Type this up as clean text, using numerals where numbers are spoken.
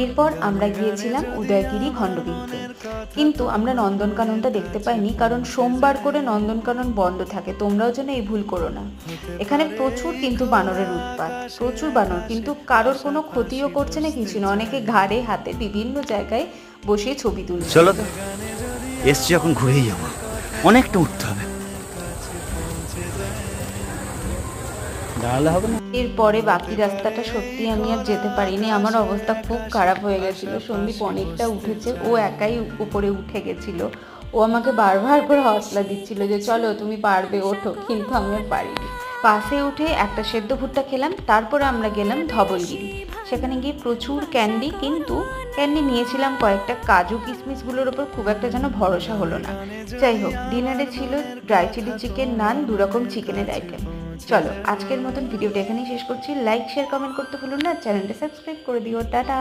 এরপর আমরা গিয়েছিলাম উদয়গিরি খণ্ডগিরিতে, কিন্তু আমরা নন্দনকাননটা দেখতে পাইনি, কারণ সোমবার করে নন্দনকানন বন্ধ থাকে। তোমরাও যেন এই ভুল করো না। এখানে প্রচুর কিন্তু বানরের উৎপাত, প্রচুর বানর, কিন্তু কারোর কোনো ক্ষতিও করছে না, কিছু না। অনেকে ঘাড়ে হাতে বিভিন্ন জায়গায় বসিয়ে ছবি তুলছে। চলো তো, এসছি যখন ঘুরেই যাবো, অনেকটা উঠতে হবে। দাঁড়ালে হবে না। এরপরে বাকি রাস্তাটা সত্যি আমি আর যেতে পারিনি, আমার অবস্থা খুব খারাপ হয়ে গেছিল। সন্দীপ অনেকটা উঠেছে, ও একাই উপরে উঠে গেছিল। ও আমাকে বারবার করে হৌসলা দিচ্ছিল যে চলো তুমি পারবে, ওঠো, কিন্তু আমি আর পারিনি। বাসে উঠে একটা সেদ্ধ ভুট্টা খেলাম, তারপরে আমরা গেলাম ধবলগিরি। সেখানে গিয়ে প্রচুর ক্যান্ডি, কিন্তু ক্যান্ডি নিয়েছিলাম কয়েকটা, কাজু কিশমিশগুলোর ওপর খুব একটা যেন ভরসা হলো না। যাই হোক, ডিনারে ছিল ড্রাই চিলি চিকেন, নান, 2 রকম চিকেনের আইটেম। চলো আজকের মতন ভিডিওটা এখানেই শেষ করছি। লাইক শেয়ার কমেন্ট করতে ভুলো না, চ্যানেলটা সাবস্ক্রাইব করে দিও। টাটা।